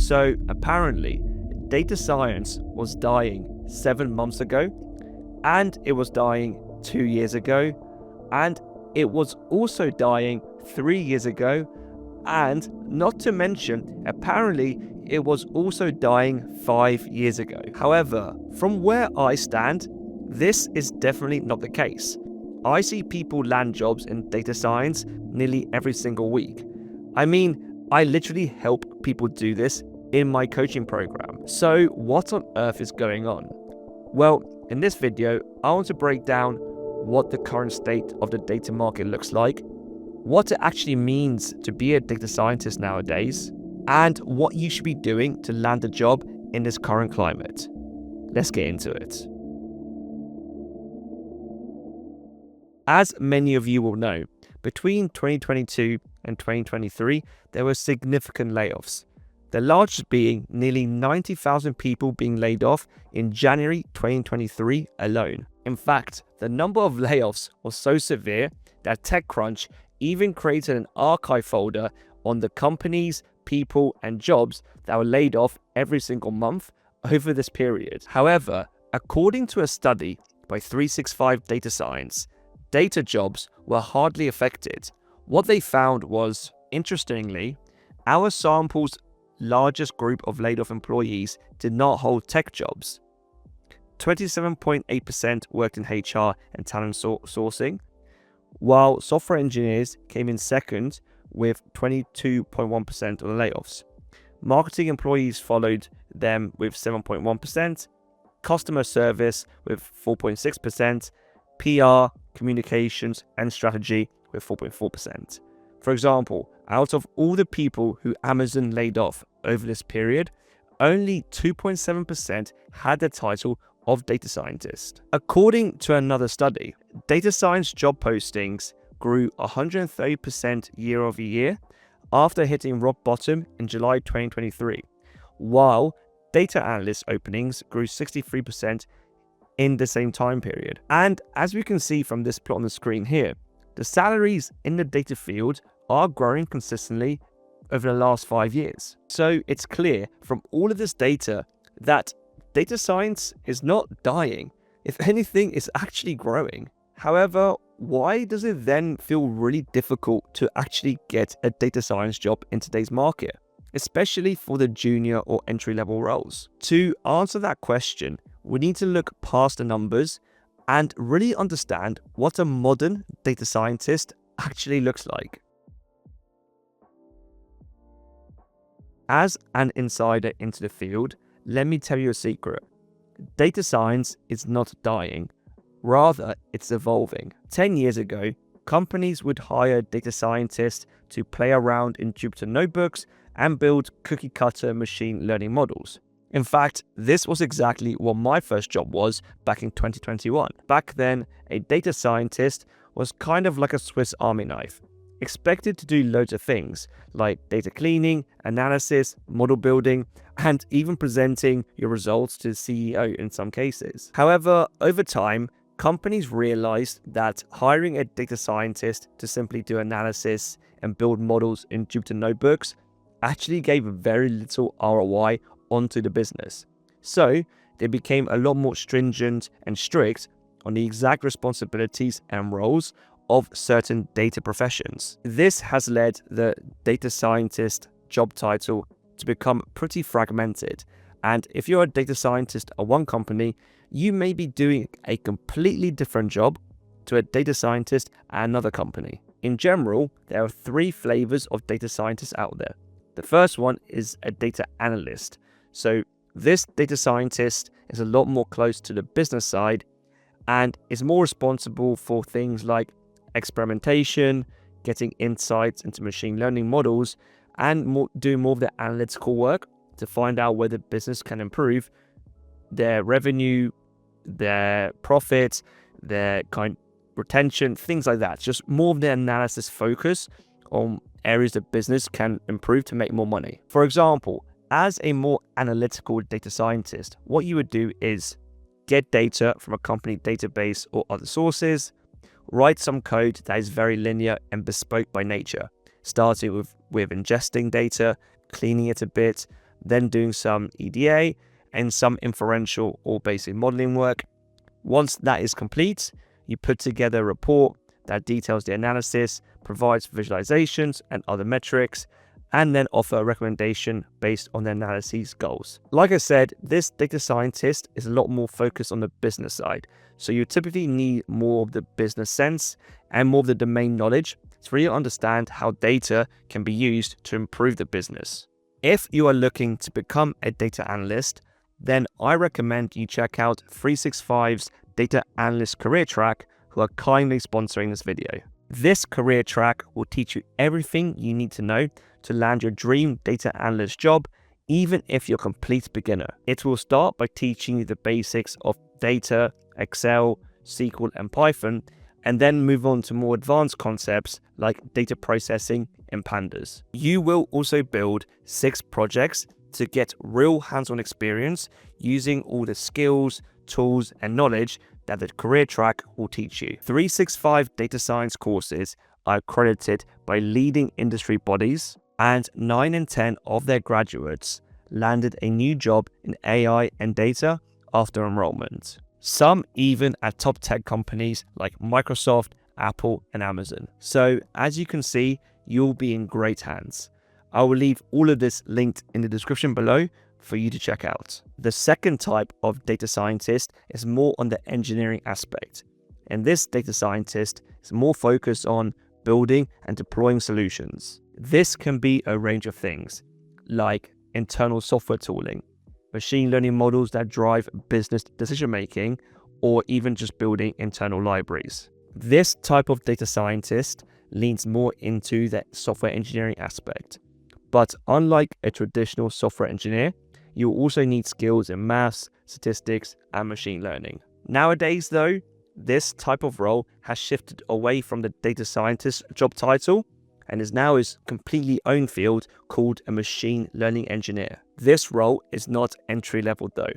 So apparently, data science was dying 7 months ago, and it was dying 2 years ago, and it was also dying 3 years ago, and not to mention, apparently, it was also dying 5 years ago. However, from where I stand, this is definitely not the case. I see people land jobs in data science nearly every single week. I mean, I literally help people do this in my coaching program. So what on earth is going on? Well, in this video, I want to break down what the current state of the data market looks like, what it actually means to be a data scientist nowadays, and what you should be doing to land a job in this current climate. Let's get into it. As many of you will know, between 2022 and 2023, there were significant layoffs, the largest being nearly 90,000 people being laid off in January 2023 alone. In fact, the number of layoffs was so severe that TechCrunch even created an archive folder on the companies, people, and jobs that were laid off every single month over this period. However, according to a study by 365 Data Science, data jobs were hardly affected. What they found was, interestingly, our sample's largest group of laid-off employees did not hold tech jobs. 27.8% worked in HR and talent sourcing, while software engineers came in second with 22.1% of the layoffs. Marketing employees followed them with 7.1%, customer service with 4.6%, PR, communications, and strategy with 4.4%. For example, out of all the people who Amazon laid off over this period, only 2.7% had the title of data scientist. According to another study, data science job postings grew 130% year over year after hitting rock bottom in July 2023, while data analyst openings grew 63% in the same time period. And as we can see from this plot on the screen here, the salaries in the data field are growing consistently over the last 5 years. So it's clear from all of this data that data science is not dying. If anything, it's actually growing. However, why does it then feel really difficult to actually get a data science job in today's market, especially for the junior or entry-level roles? To answer that question, we need to look past the numbers and really understand what a modern data scientist actually looks like. As an insider into the field, let me tell you a secret. Data science is not dying. Rather, it's evolving. 10 years ago, companies would hire data scientists to play around in Jupyter notebooks and build cookie-cutter machine learning models. In fact, this was exactly what my first job was back in 2021. Back then, a data scientist was kind of like a Swiss Army knife, expected to do loads of things like data cleaning, analysis, model building, and even presenting your results to the CEO in some cases. However, over time, companies realized that hiring a data scientist to simply do analysis and build models in Jupyter notebooks actually gave very little ROI onto the business. So they became a lot more stringent and strict on the exact responsibilities and roles of certain data professions. This has led the data scientist job title to become pretty fragmented. And if you're a data scientist at one company, you may be doing a completely different job to a data scientist at another company. In general, there are 3 flavors of data scientists out there. The first one is a data analyst. So this data scientist is a lot more close to the business side and is more responsible for things like experimentation, getting insights into machine learning models, and doing more of the analytical work to find out where the business can improve their revenue, their profits, their retention, things like that. Just more of the analysis focus on areas that business can improve to make more money. For example, as a more analytical data scientist, what you would do is get data from a company database or other sources, write some code that is very linear and bespoke by nature, starting with ingesting data, cleaning it a bit, then doing some EDA and some inferential or basic modeling work. Once that is complete, you put together a report that details the analysis, provides visualizations and other metrics, and then offer a recommendation based on the analysis goals. Like I said, this data scientist is a lot more focused on the business side. So you typically need more of the business sense and more of the domain knowledge to really understand how data can be used to improve the business. If you are looking to become a data analyst, then I recommend you check out 365's Data Analyst Career Track, who are kindly sponsoring this video. This career track will teach you everything you need to know to land your dream data analyst job, even if you're a complete beginner. It will start by teaching you the basics of data, Excel, SQL, and Python, and then move on to more advanced concepts like data processing and pandas. You will also build 6 projects to get real hands-on experience using all the skills, tools, and knowledge that the career track will teach you. 365 data science courses are accredited by leading industry bodies, and 9 in 10 of their graduates landed a new job in AI and data after enrollment. Some even at top tech companies like Microsoft, Apple, and Amazon. So as you can see, you'll be in great hands. I will leave all of this linked in the description below for you to check out. The second type of data scientist is more on the engineering aspect. And this data scientist is more focused on building and deploying solutions. This can be a range of things, like internal software tooling, machine learning models that drive business decision-making, or even just building internal libraries. This type of data scientist leans more into the software engineering aspect. But unlike a traditional software engineer, you also need skills in maths, statistics, and machine learning. Nowadays, though, this type of role has shifted away from the data scientist job title and is now his completely own field called a machine learning engineer. This role is not entry level though.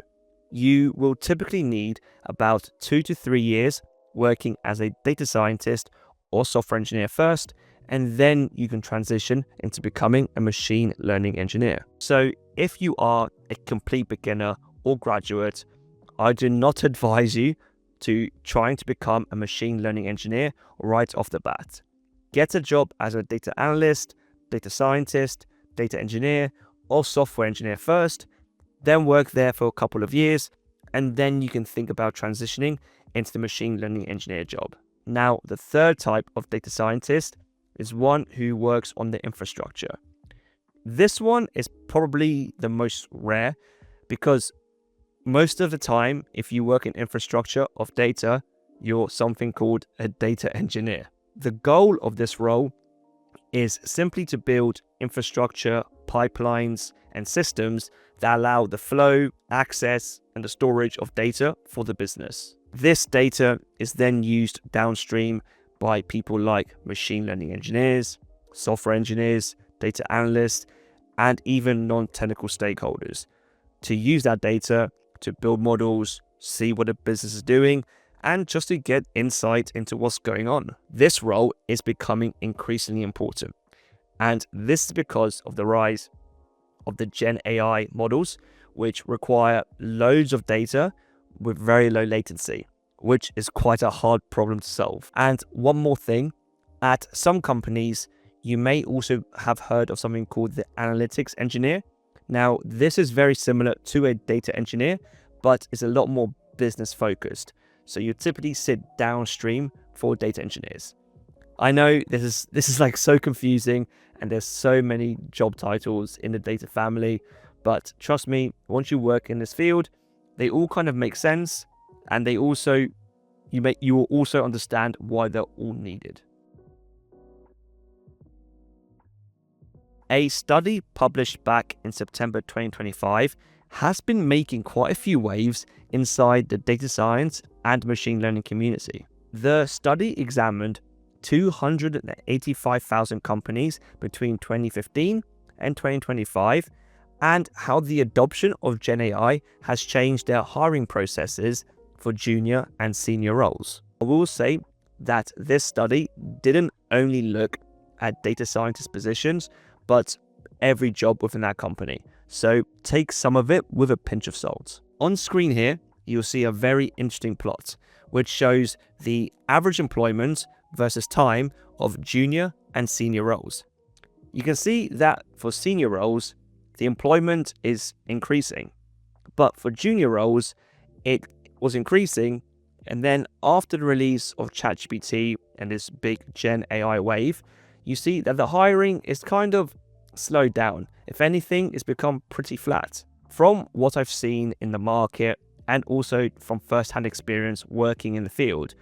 You will typically need about 2 to 3 years working as a data scientist or software engineer first, and then you can transition into becoming a machine learning engineer. So if you are a complete beginner or graduate, I do not advise you to trying to become a machine learning engineer right off the bat. Get a job as a data analyst, data scientist, data engineer, or software engineer first, then work there for a couple of years, and then you can think about transitioning into the machine learning engineer job. Now, the third type of data scientist is one who works on the infrastructure. This one is probably the most rare because most of the time, if you work in infrastructure of data, you're something called a data engineer. The goal of this role is simply to build infrastructure, pipelines, and systems that allow the flow, access, and the storage of data for the business. This data is then used downstream by people like machine learning engineers, software engineers, data analysts, and even non-technical stakeholders to use that data to build models, see what a business is doing, and just to get insight into what's going on. This role is becoming increasingly important. And this is because of the rise of the Gen AI models, which require loads of data with very low latency, which is quite a hard problem to solve. And one more thing, at some companies, you may also have heard of something called the analytics engineer. Now, this is very similar to a data engineer, but it's a lot more business focused. So you typically sit downstream for data engineers. I know this is like so confusing and there's so many job titles in the data family, but trust me, once you work in this field, they all kind of make sense, and you will also understand why they're all needed. A study published back in September 2025 has been making quite a few waves inside the data science and machine learning community. The study examined 285,000 companies between 2015 and 2025 and how the adoption of Gen AI has changed their hiring processes for junior and senior roles. I will say that this study didn't only look at data scientist positions, but every job within that company. so take some of it with a pinch of salt. On screen here, you'll see a very interesting plot, which shows the average employment versus time of junior and senior roles. You can see that for senior roles, the employment is increasing, but for junior roles, it was increasing, and then after the release of ChatGPT and this big Gen AI wave, you see that the hiring is kind of slowed down. If anything, it's become pretty flat. From what I've seen in the market and also from first-hand experience working in the field,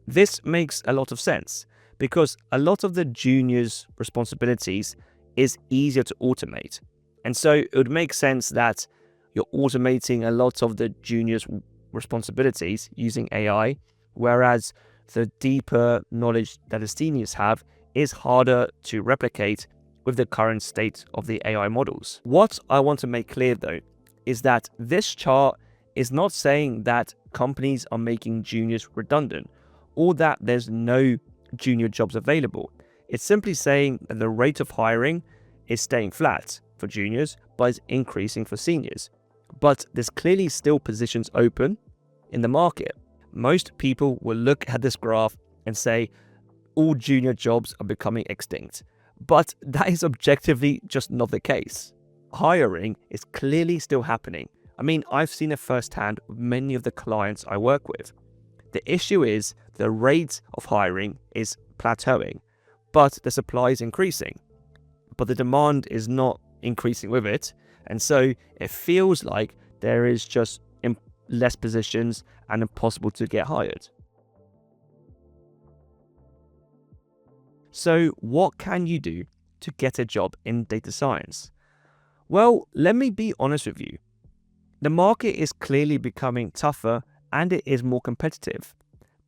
this makes a lot of sense because a lot of the juniors' responsibilities is easier to automate. And so it would make sense that you're automating a lot of the juniors' responsibilities using AI, whereas the deeper knowledge that the seniors have is harder to replicate with the current state of the AI models. What I want to make clear though is that this chart is not saying that companies are making juniors redundant or that there's no junior jobs available. It's simply saying that the rate of hiring is staying flat for juniors, but is increasing for seniors. But there's clearly still positions open in the market. Most people will look at this graph and say all junior jobs are becoming extinct, but that is objectively just not the case. Hiring is clearly still happening. I mean, I've seen it firsthand with many of the clients I work with. The issue is the rate of hiring is plateauing, but the supply is increasing, but the demand is not increasing with it. And so it feels like there is just less positions and impossible to get hired. So what can you do to get a job in data science? Well, let me be honest with you. The market is clearly becoming tougher and it is more competitive,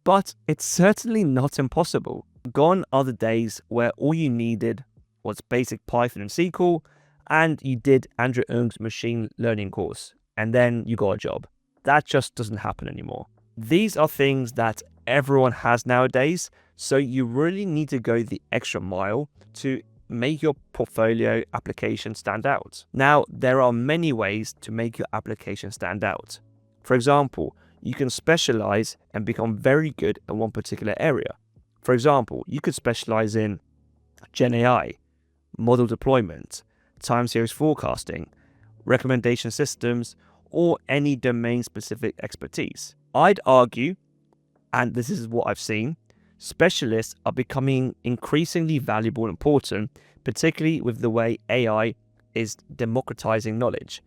but it's certainly not impossible. Gone are the days where all you needed was basic Python and SQL, and you did Andrew Ng's machine learning course, and then you got a job. That just doesn't happen anymore. These are things that everyone has nowadays, so you really need to go the extra mile to make your portfolio application stand out. Now, there are many ways to make your application stand out. For example, you can specialize and become very good at one particular area. For example, you could specialize in Gen AI, model deployment, time series forecasting, recommendation systems, or any domain-specific expertise. I'd argue, and this is what I've seen, specialists are becoming increasingly valuable and important, particularly with the way AI is democratizing knowledge.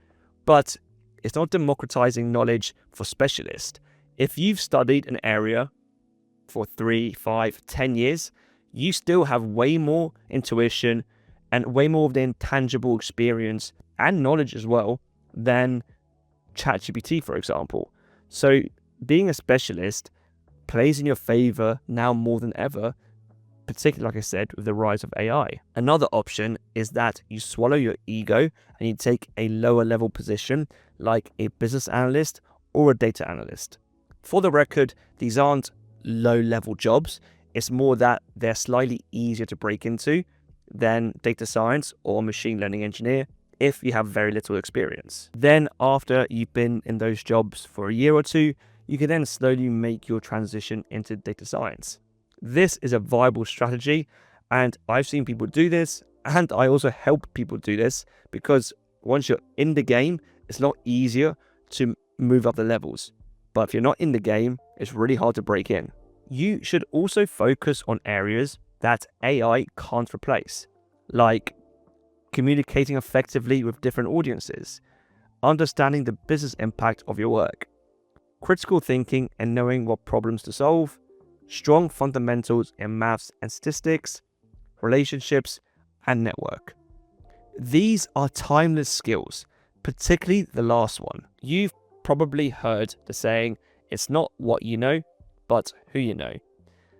But it's not democratizing knowledge for specialists. If you've studied an area for 3, 5, 10 years, you still have way more intuition and way more of the intangible experience and knowledge as well than ChatGPT, for example. So being a specialist plays in your favor now more than ever, particularly, like I said, with the rise of AI. Another option is that you swallow your ego and you take a lower level position like a business analyst or a data analyst. For the record, these aren't low level jobs. It's more that they're slightly easier to break into than data science or machine learning engineer if you have very little experience. Then after you've been in those jobs for a year or two, you can then slowly make your transition into data science. This is a viable strategy, and I've seen people do this, and I also help people do this because once you're in the game, it's a lot easier to move up the levels. But if you're not in the game, it's really hard to break in. You should also focus on areas that AI can't replace, like communicating effectively with different audiences, understanding the business impact of your work, critical thinking and knowing what problems to solve, strong fundamentals in maths and statistics, relationships, and network. These are timeless skills, particularly the last one. You've probably heard the saying, it's not what you know, but who you know.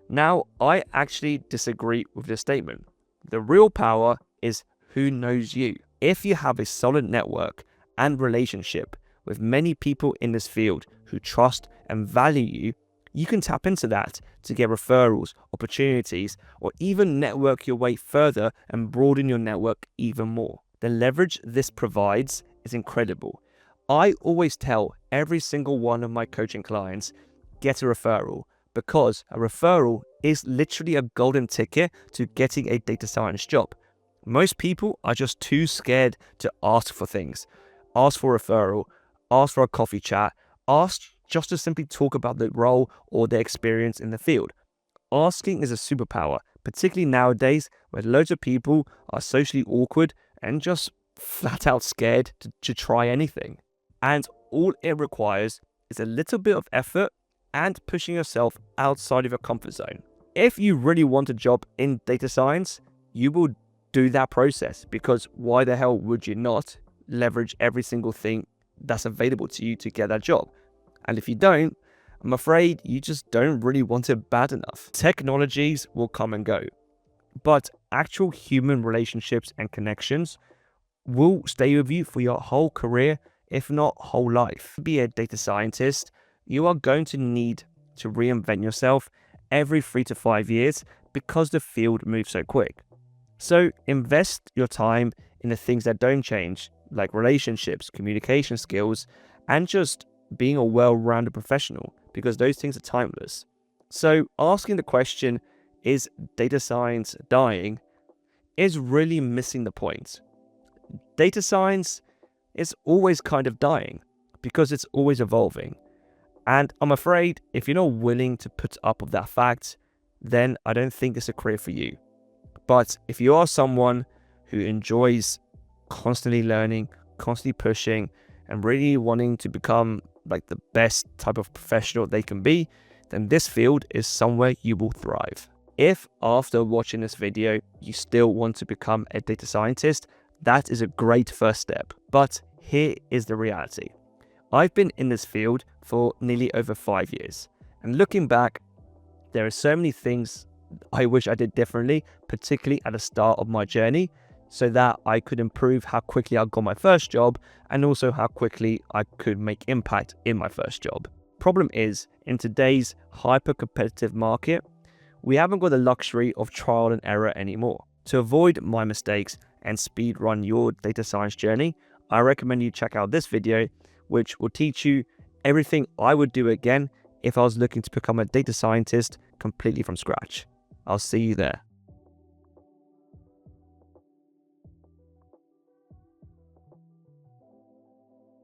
Now, I actually disagree with this statement. The real power is who knows you. If you have a solid network and relationship with many people in this field who trust and value you, you can tap into that to get referrals, opportunities, or even network your way further and broaden your network even more. The leverage this provides is incredible. I always tell every single one of my coaching clients, get a referral, because a referral is literally a golden ticket to getting a data science job. Most people are just too scared to ask for things. Ask for a referral, ask for a coffee chat, ask just to simply talk about the role or their experience in the field. Asking is a superpower, particularly nowadays where loads of people are socially awkward and just flat out scared to try anything. And all it requires is a little bit of effort and pushing yourself outside of your comfort zone. If you really want a job in data science, you will do that process, because why the hell would you not leverage every single thing that's available to you to get that job? And if you don't, I'm afraid you just don't really want it bad enough. Technologies will come and go, but actual human relationships and connections will stay with you for your whole career, if not whole life. To be a data scientist, you are going to need to reinvent yourself every 3 to 5 years because the field moves so quick. So invest your time in the things that don't change, like relationships, communication skills, and just being a well-rounded professional, because those things are timeless. So asking the question, is data science dying, is really missing the point. Data science is always kind of dying because it's always evolving. And I'm afraid if you're not willing to put up with that fact, then I don't think it's a career for you. But if you are someone who enjoys constantly learning, constantly pushing, and really wanting to become like the best type of professional they can be, then this field is somewhere you will thrive. If after watching this video, you still want to become a data scientist, that is a great first step. But here is the reality. I've been in this field for nearly over 5 years. And looking back, there are so many things I wish I did differently, particularly at the start of my journey, so that I could improve how quickly I got my first job and also how quickly I could make impact in my first job. Problem is, in today's hyper-competitive market, we haven't got the luxury of trial and error anymore. To avoid my mistakes and speedrun your data science journey, I recommend you check out this video, which will teach you everything I would do again if I was looking to become a data scientist completely from scratch. I'll see you there.